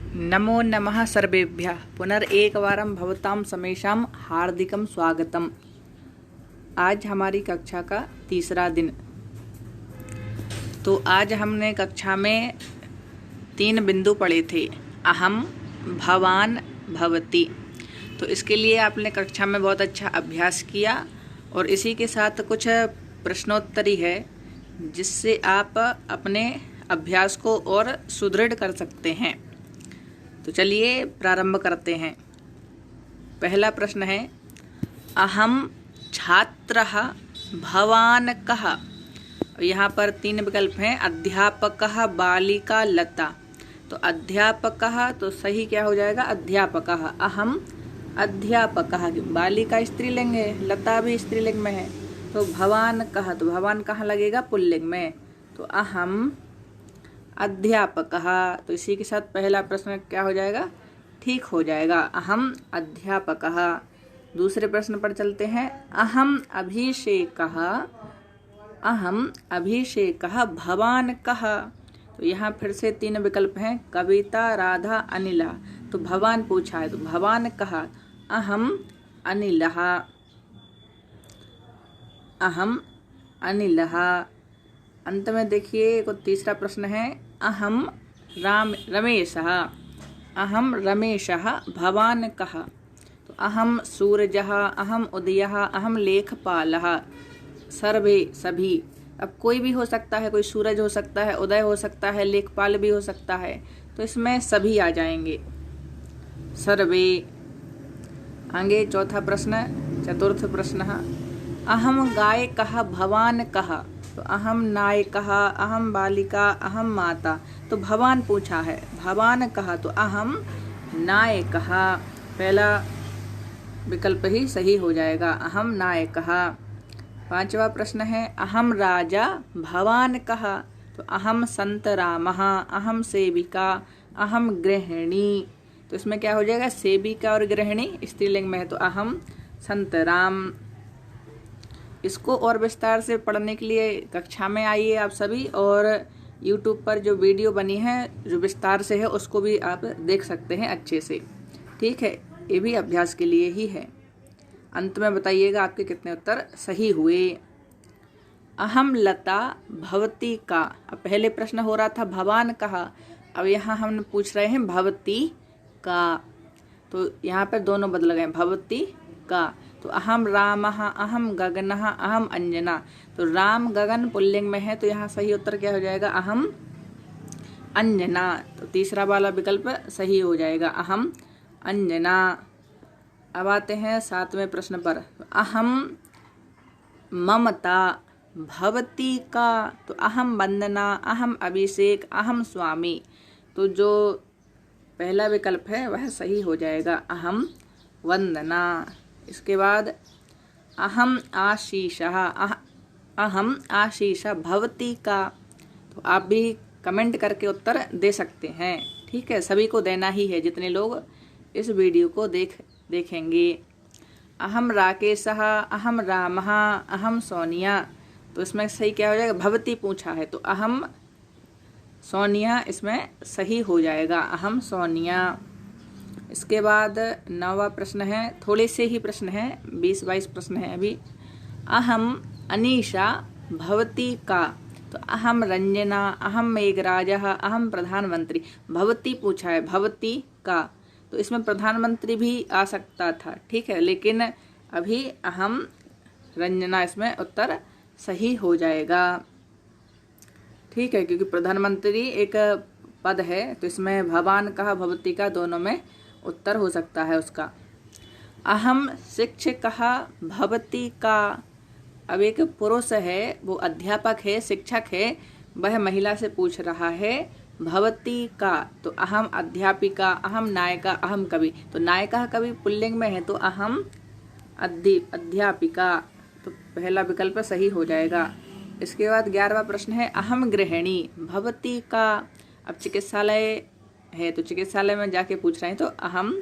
नमो नमः सर्वेभ्यः पुनरेकवारं भवतां समेषां हार्दिकं स्वागतम्। आज हमारी कक्षा का तीसरा दिन। तो आज हमने कक्षा में 3 बिंदु पढ़े थे, अहम, भवान, भवती। तो इसके लिए आपने कक्षा में बहुत अच्छा अभ्यास किया और इसी के साथ कुछ प्रश्नोत्तरी है जिससे आप अपने अभ्यास को और सुदृढ़ कर सकते हैं। तो चलिए प्रारंभ करते हैं। पहला प्रश्न है, अहम छात्रः भवान कः। यहाँ पर 3 विकल्प हैं, अध्यापकः, बालिका, लता। तो अध्यापकः तो सही क्या हो जाएगा, अध्यापकः। अहम अध्यापकः, बालिका स्त्रीलिंग है, लता भी स्त्रीलिंग में है। तो भवान कः, तो भवान कहाँ लगेगा, पुल्लिंग में। तो अहम अध्यापकः। तो इसी के साथ पहला प्रश्न क्या हो जाएगा, ठीक हो जाएगा, अहम अध्यापकः। दूसरे प्रश्न पर चलते हैं, अहम अभिषेकः। अहम अभिषेकः भवान कः। तो यहाँ फिर से 3 विकल्प हैं, कविता, राधा, अनिला। तो भवान पूछा है तो भवान कः, अहम अनिलः। अहम अनिलः। अंत में देखिए एक तीसरा प्रश्न है, अहम रमेशः। अहम रमेशः भवान कः। तो अहम सूरजः, अहम उदयः, अहम लेखपालः। सर्वे सभी, अब कोई भी हो सकता है, कोई सूरज हो सकता है, उदय हो सकता है, लेखपाल भी हो सकता है। तो इसमें सभी आ जाएंगे, सर्वे। आगे चौथा प्रश्न, चतुर्थ प्रश्न, अहम गायकः भवान कः। तो अहम नायकः, अहम बालिका, अहम माता। तो भवान पूछा है, भवान कः, तो अहम नायकः। पहला विकल्प ही सही हो जाएगा, अहम नायकः। पांचवा प्रश्न है, अहम राजा भवान कः। तो अहम संतरामः, अहम सेविका, अहम गृहिणी। तो इसमें क्या हो जाएगा, सेविका और गृहिणी स्त्रीलिंग में है, तो अहम संतराम। इसको और विस्तार से पढ़ने के लिए कक्षा में आइए आप सभी, और YouTube पर जो वीडियो बनी है जो विस्तार से है उसको भी आप देख सकते हैं अच्छे से। ठीक है, ये भी अभ्यास के लिए ही है। अंत में बताइएगा आपके कितने उत्तर सही हुए। अहम लता भवती का। अब पहले प्रश्न हो रहा था भवान कहा, अब यहाँ हम पूछ रहे हैं भवती का। तो यहाँ पर दोनों बदल गए, भवती का। तो अहम रामः, अहम गगनः, अहम अंजना। तो राम गगन पुल्लिंग में है, तो यहाँ सही उत्तर क्या हो जाएगा, अहम अंजना। तो तीसरा वाला विकल्प सही हो जाएगा, अहम अंजना। अब आते हैं 7वें प्रश्न पर, अहम ममता भवती का। तो अहम वंदना, अहम अभिषेक, अहम स्वामी। तो जो पहला विकल्प है वह सही हो जाएगा, अहम वंदना। इसके बाद अहम आशीषः। अहम आशीषः भवती का। तो आप भी कमेंट करके उत्तर दे सकते हैं। ठीक है, सभी को देना ही है जितने लोग इस वीडियो को देखेंगे। अहम राकेशः, अहम रामः, अहम सोनिया। तो इसमें सही क्या हो जाएगा, भवती पूछा है तो अहम सोनिया इसमें सही हो जाएगा, अहम सोनिया। इसके बाद 9वां प्रश्न है, थोड़े से ही प्रश्न है, 20-22 प्रश्न है अभी। अहम अनीशा भवती का। तो अहम रंजना, अहम मेघराजः, अहम प्रधानमंत्री। भवती पूछा है, भवती का। तो इसमें प्रधानमंत्री भी आ सकता था, ठीक है, लेकिन अभी अहम रंजना इसमें उत्तर सही हो जाएगा। ठीक है, क्योंकि प्रधानमंत्री एक पद है, तो इसमें भवान का भवती का दोनों में उत्तर हो सकता है उसका। अहम शिक्षकः भवती का। अब एक पुरुष है, वो अध्यापक है, शिक्षक है, वह महिला से पूछ रहा है भवती का। तो अहम अध्यापिका, अहम नायिका, अहम कवि। तो नायिका कवि पुल्लिंग में है, तो अहम अध्यापिका। तो पहला विकल्प सही हो जाएगा। इसके बाद 11वां प्रश्न है, अहम गृहिणी भवती का। अब चिकित्सालय है, तो चिकित्सालय में जाके पूछ रहे हैं, तो अहम।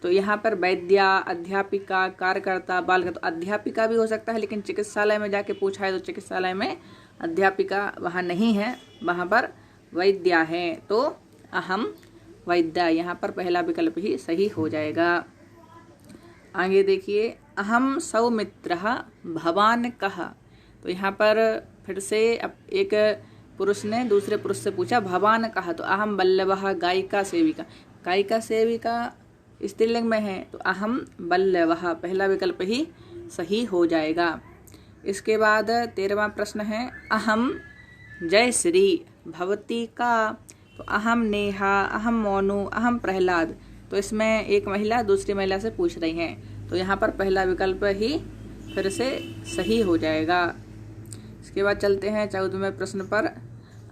तो यहाँ पर वैद्या, अध्यापिका, कार्यकर्ता, बालिका। तो अध्यापिका भी हो सकता है, लेकिन चिकित्सालय में जाके पूछा है तो चिकित्सालय में अध्यापिका वहाँ नहीं है, वहाँ पर वैद्या है। तो अहम वैद्य, यहाँ पर पहला विकल्प ही सही हो जाएगा। आगे देखिए, अहम सौमित्रः भवान कः। तो यहाँ पर फिर से एक पुरुष ने दूसरे पुरुष से पूछा भवान कः, तो अहम बल्लभः गायिका सेविका। गायिका सेविका स्त्रीलिंग में है, तो अहम बल्लभः पहला विकल्प ही सही हो जाएगा। इसके बाद 13वां प्रश्न है, अहम जयश्री भवती का। तो अहम नेहा, अहम मोनू, अहम प्रहलाद। तो इसमें एक महिला दूसरी महिला से पूछ रही हैं, तो यहाँ पर पहला विकल्प ही फिर से सही हो जाएगा। इसके बाद चलते हैं 14वें प्रश्न पर,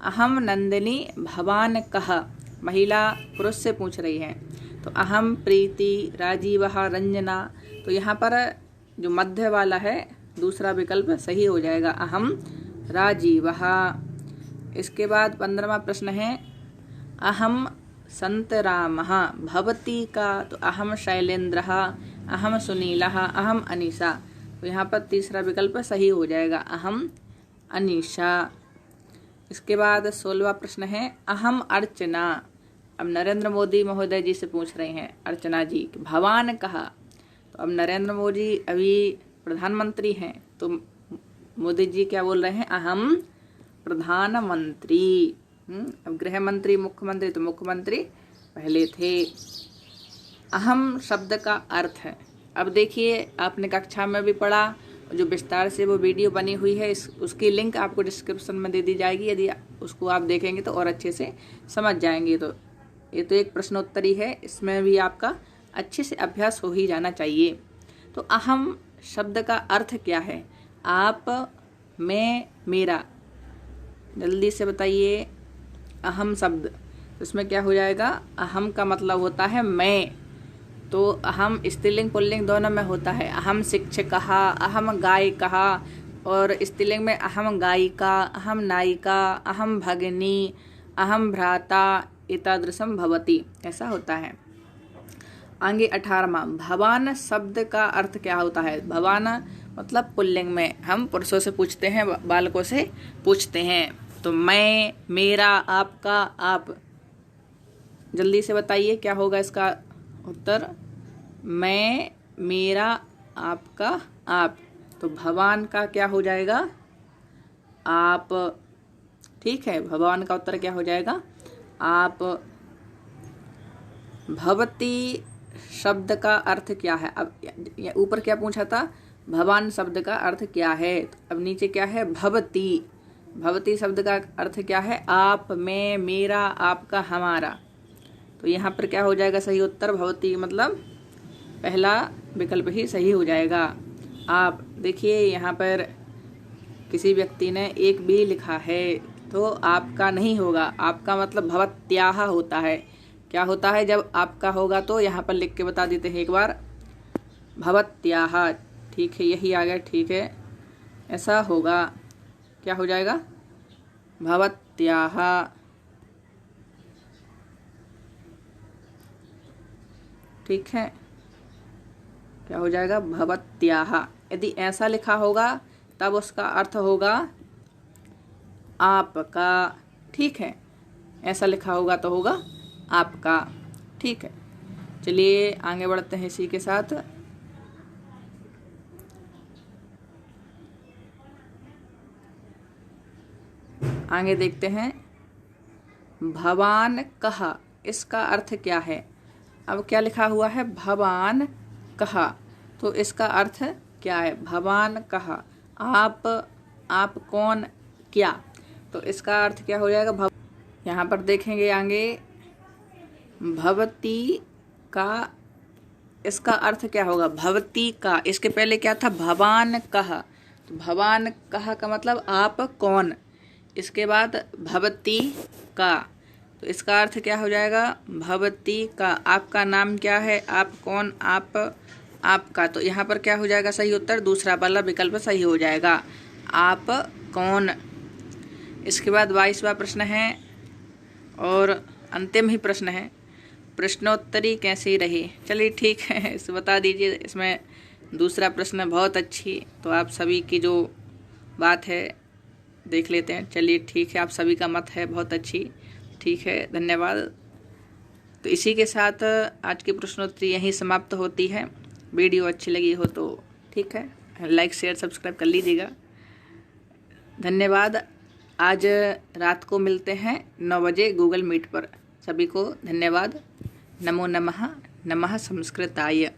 अहम नंदिनी भवान कः। महिला पुरुष से पूछ रही है, तो अहम प्रीति राजीवः रंजना। तो यहाँ पर जो मध्य वाला है दूसरा विकल्प सही हो जाएगा, अहम राजीवः। इसके बाद 15वां प्रश्न है, अहम संतरामः भवती का। तो अहम शैलेंद्रः, अहम सुनीलः, अहम अनीशा। तो यहाँ पर तीसरा विकल्प सही हो जाएगा, अहम अनीशा। इसके बाद 16वां प्रश्न है, अहम अर्चना। अब नरेंद्र मोदी महोदय जी से पूछ रहे हैं अर्चना जी, भवान कहा। तो अब नरेंद्र मोदी अभी प्रधानमंत्री हैं, तो मोदी जी क्या बोल रहे हैं, अहम प्रधानमंत्री। अब गृह मंत्री मुख्यमंत्री, तो मुख्यमंत्री पहले थे। अहम शब्द का अर्थ है, अब देखिए आपने कक्षा में भी पढ़ा, जो विस्तार से वो वीडियो बनी हुई है उसकी लिंक आपको डिस्क्रिप्शन में दे दी जाएगी, यदि उसको आप देखेंगे तो और अच्छे से समझ जाएंगे। तो ये तो एक प्रश्नोत्तरी है, इसमें भी आपका अच्छे से अभ्यास हो ही जाना चाहिए। तो अहम शब्द का अर्थ क्या है, आप, मैं, मेरा, जल्दी से बताइए। अहम शब्द, इसमें क्या हो जाएगा, अहम का मतलब होता है मैं, तो अहम स्त्रीलिंग पुल्लिंग दोनों में होता है। अहम शिक्षकः, अहम गायिकः, और स्त्रीलिंग में अहम गायिका, अहम नायिका, अहम भगिनी, अहम भ्राता, एतादृशम भवति, ऐसा होता है। आगे 18वां, भवान शब्द का अर्थ क्या होता है। भवान मतलब पुल्लिंग में, हम पुरुषों से पूछते हैं, बालकों से पूछते हैं। तो मैं, मेरा, आपका, आप, जल्दी से बताइए क्या होगा इसका उत्तर। मैं, मेरा, आपका, आप। तो भवान का क्या हो जाएगा, आप। ठीक है, भगवान का उत्तर क्या हो जाएगा, आप। भवती शब्द का अर्थ क्या है। अब ऊपर क्या पूछा था, भवान शब्द का अर्थ क्या है। तो अब नीचे क्या है, भवती। भवती शब्द का अर्थ क्या है, आप, मैं, मेरा, आपका, हमारा। तो यहाँ पर क्या हो जाएगा सही उत्तर, भवती मतलब पहला विकल्प ही सही हो जाएगा। आप देखिए यहाँ पर किसी व्यक्ति ने एक बी लिखा है, तो आपका नहीं होगा, आपका मतलब भवत्याः होता है। क्या होता है, जब आपका होगा तो यहाँ पर लिख के बता देते हैं एक बार, भवत्याः। ठीक है, यही आ गया, ठीक है, ऐसा होगा। क्या हो जाएगा, भवत्याः। ठीक है, क्या हो जाएगा, भवत्याः। यदि ऐसा लिखा होगा तब उसका अर्थ होगा आपका। ठीक है, ऐसा लिखा होगा तो होगा आपका। ठीक है, चलिए आगे बढ़ते हैं इसी के साथ। आगे देखते हैं, भवान कहा, इसका अर्थ क्या है। अब क्या लिखा हुआ है, भवान कहा, तो इसका अर्थ क्या है, भवान कहा, आप कौन, क्या। तो इसका अर्थ क्या हो जाएगा, यहाँ पर देखेंगे आगे, भवती का इसका अर्थ क्या होगा, भवती का। इसके पहले क्या था, भवान कहा, तो भवान कहा का मतलब आप कौन। इसके बाद भवती का, तो इसका अर्थ क्या हो जाएगा, भवती का, आपका नाम क्या है, आप कौन, आपका। तो यहाँ पर क्या हो जाएगा सही उत्तर, दूसरा वाला विकल्प सही हो जाएगा, आप कौन। इसके बाद 22वां प्रश्न है और अंतिम ही प्रश्न है, प्रश्नोत्तरी कैसी रही। चलिए ठीक है, इसे बता दीजिए। इसमें दूसरा प्रश्न बहुत अच्छी, तो आप सभी की जो बात है देख लेते हैं। चलिए ठीक है, आप सभी का मत है बहुत अच्छी। ठीक है, धन्यवाद। तो इसी के साथ आज की प्रश्नोत्तरी यहीं समाप्त होती है। वीडियो अच्छी लगी हो तो ठीक है, लाइक शेयर सब्सक्राइब कर लीजिएगा। धन्यवाद। आज रात को मिलते हैं 9 बजे गूगल मीट पर। सभी को धन्यवाद। नमो नमः। नमः संस्कृताय।